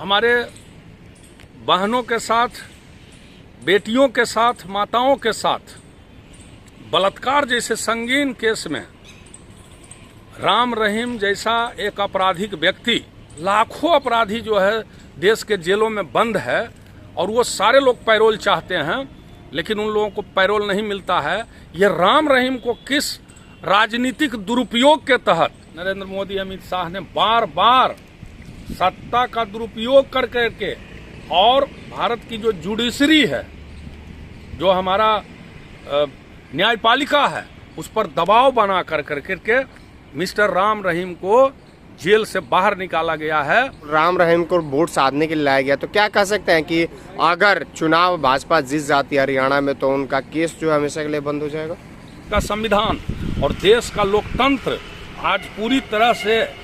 हमारे बहनों के साथ, बेटियों के साथ, माताओं के साथ बलात्कार जैसे संगीन केस में राम रहीम जैसा एक आपराधिक व्यक्ति, लाखों अपराधी जो है देश के जेलों में बंद है और वो सारे लोग पैरोल चाहते हैं, लेकिन उन लोगों को पैरोल नहीं मिलता है। ये राम रहीम को किस राजनीतिक दुरुपयोग के तहत नरेंद्र मोदी, अमित शाह ने बार बार सत्ता का दुरुपयोग कर करके और भारत की जो जुडिशरी है, जो हमारा न्यायपालिका है, उस पर दबाव बना कर करके मिस्टर राम रहीम को जेल से बाहर निकाला गया है। राम रहीम को वोट साधने के लिए लाया गया, तो क्या कह सकते हैं कि अगर चुनाव भाजपा जीत जाती है हरियाणा में तो उनका केस जो है हमेशा के लिए बंद हो जाएगा? का संविधान और देश का लोकतंत्र आज पूरी तरह से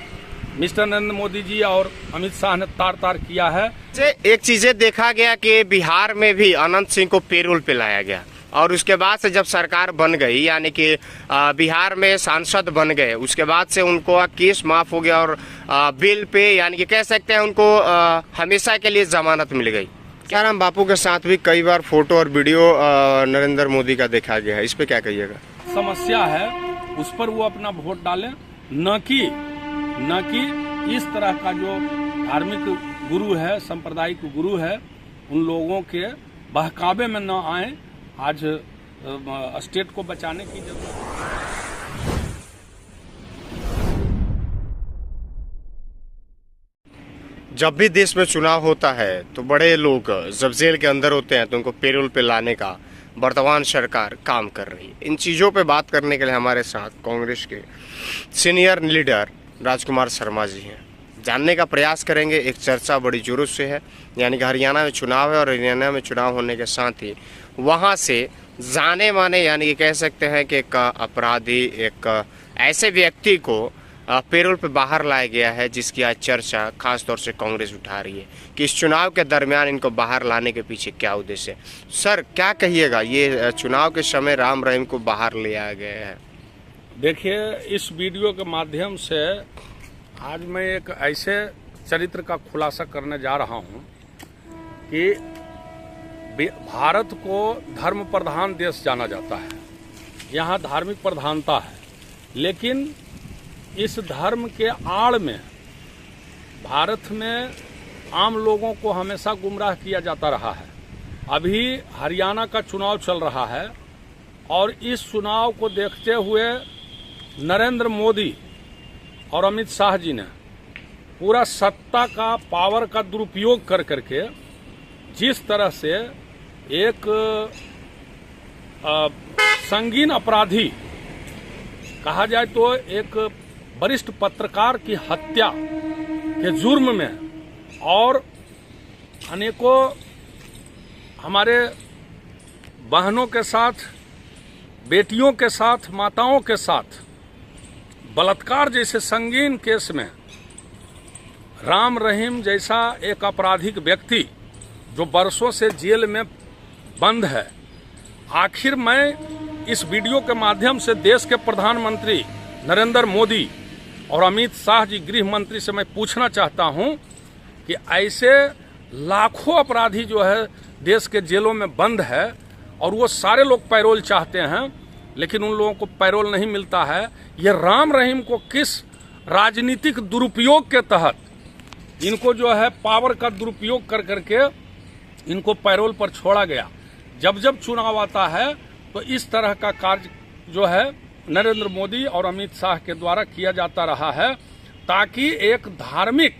मिस्टर नरेंद्र मोदी जी और अमित शाह ने तार किया है। एक चीजें देखा गया कि बिहार में भी अनंत सिंह को पेरोल पे लाया गया और उसके बाद से जब सरकार बन गई, यानी कि बिहार में सांसद बन गए, उसके बाद से उनको केस माफ हो गया और बिल पे, यानी कि कह सकते हैं उनको हमेशा के लिए जमानत मिल गई। राम बापू के साथ भी कई बार फोटो और वीडियो नरेंद्र मोदी का देखा गया है, इस पे क्या कहिएगा? समस्या है, उस पर वो अपना वोट डालें, न कि इस तरह का जो धार्मिक गुरु है, सांप्रदायिक गुरु है, उन लोगों के बहकावे में न आए। आज स्टेट को बचाने की जरूरत है। जब भी देश में चुनाव होता है तो बड़े लोग जब जेल के अंदर होते हैं तो उनको पेरोल पे लाने का वर्तमान सरकार काम कर रही है। इन चीज़ों पे बात करने के लिए हमारे साथ कांग्रेस के सीनियर लीडर राजकुमार शर्मा जी हैं। जानने का प्रयास करेंगे। एक चर्चा बड़ी जोरों से है, यानी कि हरियाणा में चुनाव है और हरियाणा में चुनाव होने के साथ ही वहाँ से जाने माने, यानी कि कह सकते हैं कि एक अपराधी, एक ऐसे व्यक्ति को पेरोल पे बाहर लाया गया है, जिसकी आज चर्चा खास तौर से कांग्रेस उठा रही है कि इस चुनाव के दरमियान इनको बाहर लाने के पीछे क्या उद्देश्य है। सर, क्या कहिएगा, ये चुनाव के समय राम रहीम को बाहर ले आया गया है? देखिए, इस वीडियो के माध्यम से आज मैं एक ऐसे चरित्र का खुलासा करने जा रहा हूं कि भारत को धर्म प्रधान देश जाना जाता है, यहाँ धार्मिक प्रधानता है, लेकिन इस धर्म के आड़ में भारत में आम लोगों को हमेशा गुमराह किया जाता रहा है। अभी हरियाणा का चुनाव चल रहा है और इस चुनाव को देखते हुए नरेंद्र मोदी और अमित शाह जी ने पूरा सत्ता का, पावर का दुरुपयोग कर करके जिस तरह से एक संगीन अपराधी, कहा जाए तो एक वरिष्ठ पत्रकार की हत्या के जुर्म में और अनेकों हमारे बहनों के साथ, बेटियों के साथ, माताओं के साथ बलात्कार जैसे संगीन केस में राम रहीम जैसा एक आपराधिक व्यक्ति जो बरसों से जेल में बंद है, आखिर मैं इस वीडियो के माध्यम से देश के प्रधानमंत्री नरेंद्र मोदी और अमित शाह जी गृह मंत्री से मैं पूछना चाहता हूं कि ऐसे लाखों अपराधी जो है देश के जेलों में बंद है और वो सारे लोग पैरोल चाहते हैं, लेकिन उन लोगों को पैरोल नहीं मिलता है। ये राम रहीम को किस राजनीतिक दुरुपयोग के तहत इनको जो है पावर का दुरुपयोग कर करके इनको पैरोल पर छोड़ा गया। जब जब चुनाव आता है तो इस तरह का कार्य जो है नरेंद्र मोदी और अमित शाह के द्वारा किया जाता रहा है, ताकि एक धार्मिक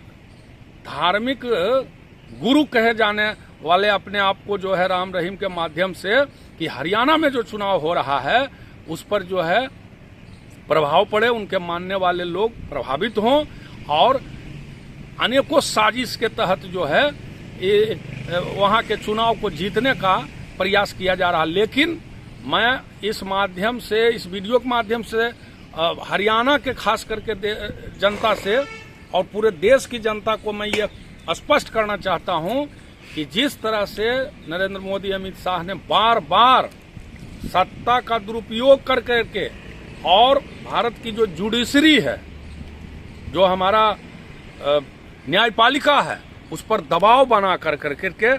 गुरु कहे जाने वाले अपने आप को जो है राम रहीम के माध्यम से कि हरियाणा में जो चुनाव हो रहा है उस पर जो है प्रभाव पड़े, उनके मानने वाले लोग प्रभावित हों और अनेकों साजिश के तहत जो है ये वहाँ के चुनाव को जीतने का प्रयास किया जा रहा। लेकिन मैं इस माध्यम से, इस वीडियो के माध्यम से हरियाणा के खास करके जनता से और पूरे देश की जनता को मैं ये स्पष्ट करना चाहता हूं कि जिस तरह से नरेंद्र मोदी, अमित शाह ने बार बार सत्ता का दुरुपयोग कर करके और भारत की जो जुडिशरी है, जो हमारा न्यायपालिका है, उस पर दबाव बना कर करके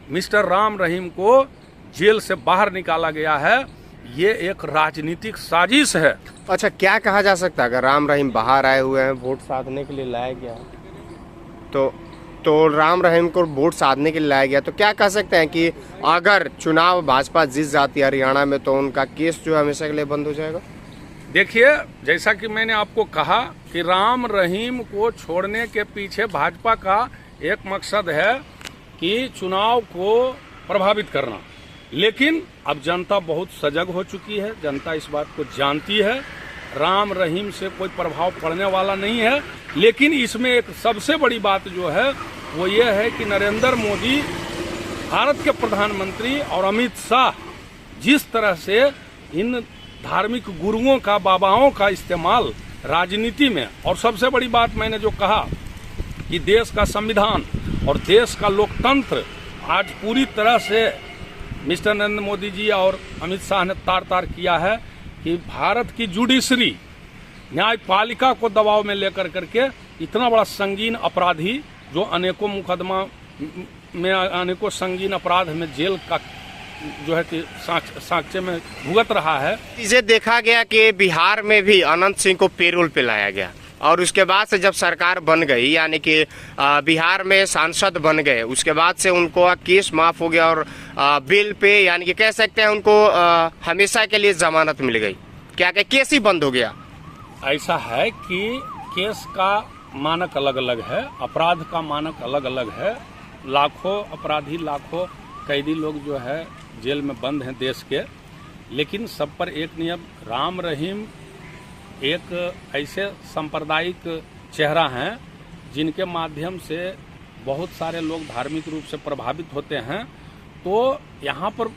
मिस्टर राम रहीम को जेल से बाहर निकाला गया है। ये एक राजनीतिक साजिश है। अच्छा, क्या कहा जा सकता है अगर राम रहीम बाहर आए हुए हैं, वोट साधने के लिए लाया गया है, तो राम रहीम को वोट साधने के लिए लाया गया, तो क्या कह सकते हैं कि अगर चुनाव भाजपा जीत जाती है हरियाणा में तो उनका केस जो है हमेशा के लिए बंद हो जाएगा? देखिए, जैसा कि मैंने आपको कहा कि राम रहीम को छोड़ने के पीछे भाजपा का एक मकसद है कि चुनाव को प्रभावित करना। लेकिन अब जनता बहुत सजग हो चुकी है, जनता इस बात को जानती है, राम रहीम से कोई प्रभाव पड़ने वाला नहीं है। लेकिन इसमें एक सबसे बड़ी बात जो है वो ये है कि नरेंद्र मोदी, भारत के प्रधानमंत्री, और अमित शाह जिस तरह से इन धार्मिक गुरुओं का, बाबाओं का इस्तेमाल राजनीति में, और सबसे बड़ी बात मैंने जो कहा कि देश का संविधान और देश का लोकतंत्र आज पूरी तरह से मिस्टर नरेंद्र मोदी जी और अमित शाह ने तार तार किया है कि भारत की जुडिशरी, न्यायपालिका को दबाव में लेकर करके इतना बड़ा संगीन अपराधी जो अनेकों मुकदमा में, अनेकों संगीन अपराध में जेल का जो है कि साक्ष्य में भुगत रहा है। इसे देखा गया कि बिहार में भी अनंत सिंह को पेरोल पे लाया गया और उसके बाद से जब सरकार बन गई, यानी कि बिहार में सांसद बन गए, उसके बाद से उनको केस माफ हो गया और बेल पे, यानी कि कह सकते हैं उनको हमेशा के लिए जमानत मिल गई। क्या केस ही बंद हो गया? ऐसा है कि केस का मानक अलग अलग है, अपराध का मानक अलग अलग है। लाखों अपराधी, लाखों कैदी लोग जो है जेल में बंद हैं देश के, लेकिन सब पर एक नियम, राम रहीम एक ऐसे सांप्रदायिक चेहरा हैं जिनके माध्यम से बहुत सारे लोग धार्मिक रूप से प्रभावित होते हैं। तो यहाँ पर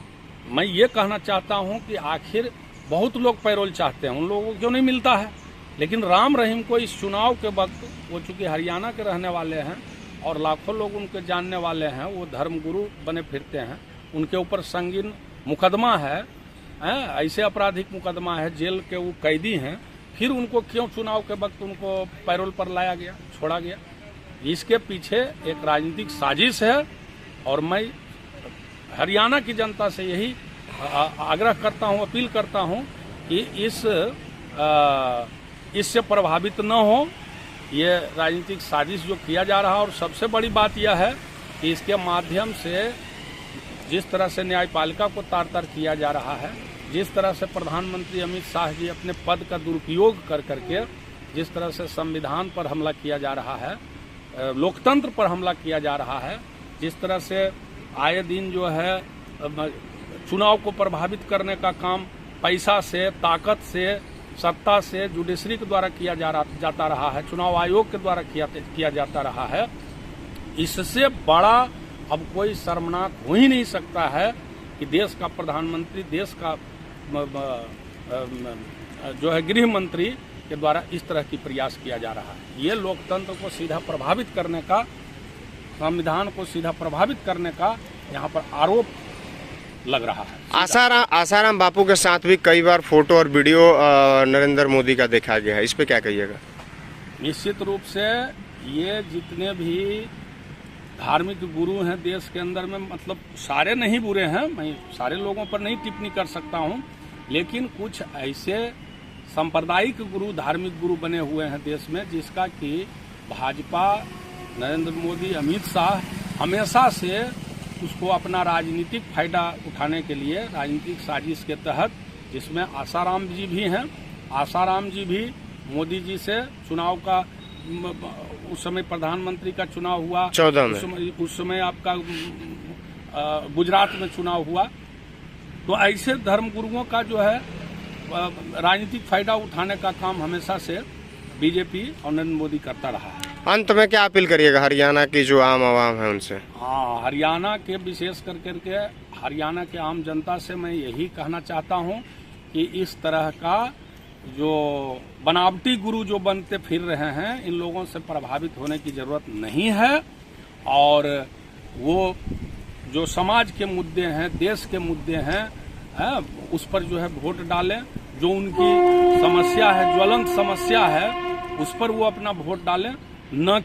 मैं ये कहना चाहता हूँ कि आखिर बहुत लोग पैरोल चाहते हैं, उन लोगों को क्यों नहीं मिलता है? लेकिन राम रहीम को इस चुनाव के वक्त, वो चूँकि हरियाणा के रहने वाले हैं और लाखों लोग उनके जानने वाले हैं, वो धर्मगुरु बने फिरते हैं, उनके ऊपर संगीन मुकदमा है, ऐसे आपराधिक मुकदमा है, जेल के वो कैदी हैं, फिर उनको क्यों चुनाव के वक्त उनको पैरोल पर लाया गया, छोड़ा गया? इसके पीछे एक राजनीतिक साजिश है। और मैं हरियाणा की जनता से यही आग्रह करता हूं, अपील करता हूं कि इससे प्रभावित न हो ये राजनीतिक साजिश जो किया जा रहा है। और सबसे बड़ी बात यह है कि इसके माध्यम से जिस तरह से न्यायपालिका को तार तार किया जा रहा है, जिस तरह से प्रधानमंत्री अमित शाह जी अपने पद का दुरुपयोग कर करके जिस तरह से संविधान पर हमला किया जा रहा है, लोकतंत्र पर हमला किया जा रहा है, जिस तरह से आए दिन जो है चुनाव को प्रभावित करने का काम पैसा से, ताकत से, सत्ता से जुडिशरी के द्वारा किया जाता रहा है, चुनाव आयोग के द्वारा किया जाता रहा है, इससे बड़ा अब कोई शर्मनाक हो ही नहीं सकता है कि देश का प्रधानमंत्री, देश का जो है गृह मंत्री के द्वारा इस तरह की प्रयास किया जा रहा है। ये लोकतंत्र को सीधा प्रभावित करने का, संविधान को सीधा प्रभावित करने का यहाँ पर आरोप लग रहा है। आसाराम बापू के साथ भी कई बार फोटो और वीडियो नरेंद्र मोदी का देखा गया है, इस पे क्या कहिएगा? निश्चित रूप से ये जितने भी धार्मिक गुरु हैं देश के अंदर में, मतलब सारे नहीं बुरे हैं, मैं सारे लोगों पर नहीं टिप्पणी कर सकता हूं, लेकिन कुछ ऐसे सांप्रदायिक गुरु, धार्मिक गुरु बने हुए हैं देश में, जिसका कि भाजपा, नरेंद्र मोदी, अमित शाह हमेशा से उसको अपना राजनीतिक फायदा उठाने के लिए राजनीतिक साजिश के तहत, जिसमें आसाराम जी भी हैं, आसाराम जी भी मोदी जी से चुनाव का, उस समय प्रधानमंत्री का चुनाव हुआ 14 में, उस समय आपका गुजरात में चुनाव हुआ, तो ऐसे धर्मगुरुओं का जो है राजनीतिक फायदा उठाने का काम हमेशा से बीजेपी और नरेंद्र मोदी करता रहा है। अंत में क्या अपील करिएगा हरियाणा की जो आम आवाम है उनसे? हाँ, हरियाणा के विशेष करके हरियाणा के आम जनता से मैं यही कहना चाहता हूँ कि इस तरह का जो बनावटी गुरु जो बनते फिर रहे हैं, इन लोगों से प्रभावित होने की जरूरत नहीं है। और वो जो समाज के मुद्दे हैं, देश के मुद्दे हैं, उस पर जो है वोट डालें, जो उनकी समस्या है, ज्वलंत समस्या है, उस पर वो अपना वोट डालें, न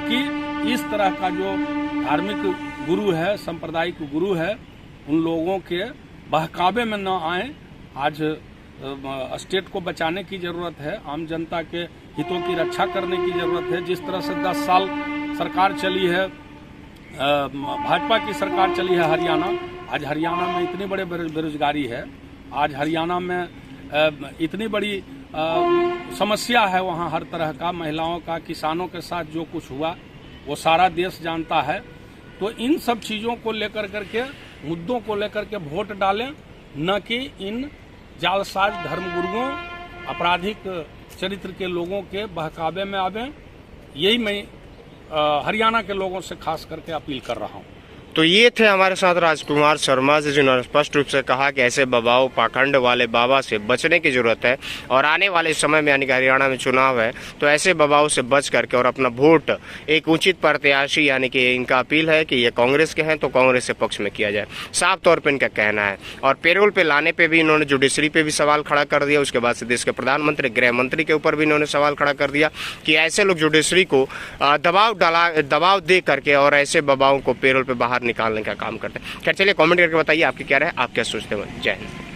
कि इस तरह का जो धार्मिक गुरु है, सांप्रदायिक गुरु है, उन लोगों के बहकावे में न आए। आज स्टेट को बचाने की जरूरत है, आम जनता के हितों की रक्षा करने की जरूरत है। जिस तरह से 10 साल सरकार चली है, भाजपा की सरकार चली है हरियाणा, आज हरियाणा में इतनी बड़े बेरोजगारी है, आज हरियाणा में इतनी बड़ी समस्या है, वहाँ हर तरह का, महिलाओं का, किसानों के साथ जो कुछ हुआ वो सारा देश जानता है। तो इन सब चीज़ों को लेकर करके, मुद्दों को लेकर के वोट डालें, न कि इन जालसाज धर्मगुरुओं, आपराधिक चरित्र के लोगों के बहकावे में आवें। यही मैं हरियाणा के लोगों से खास करके अपील कर रहा हूँ। तो ये थे हमारे साथ राजकुमार शर्मा जी, जिन्होंने स्पष्ट रूप से कहा कि ऐसे बाबाओं, पाखंड वाले बाबा से बचने की जरूरत है और आने वाले समय में यानी कि हरियाणा में चुनाव है तो ऐसे बाबाओं से बच करके और अपना वोट एक उचित प्रत्याशी, यानी कि इनका अपील है कि ये कांग्रेस के हैं तो कांग्रेस के पक्ष में किया जाए, साफ तौर पर इनका कहना है। और पेरोल पे लाने पे भी इन्होंने जुडिशरी पे भी सवाल खड़ा कर दिया। उसके बाद से देश के प्रधानमंत्री, गृह मंत्री के ऊपर भी इन्होंने सवाल खड़ा कर दिया कि ऐसे लोग जुडिशरी को दबाव दे करके और ऐसे बाबाओं को पेरोल पे बाहर निकालने का काम करते हैं। खैर चलिए, कमेंट करके बताइए आपकी क्या राय, आप क्या सोचते हैं। जय हिंद।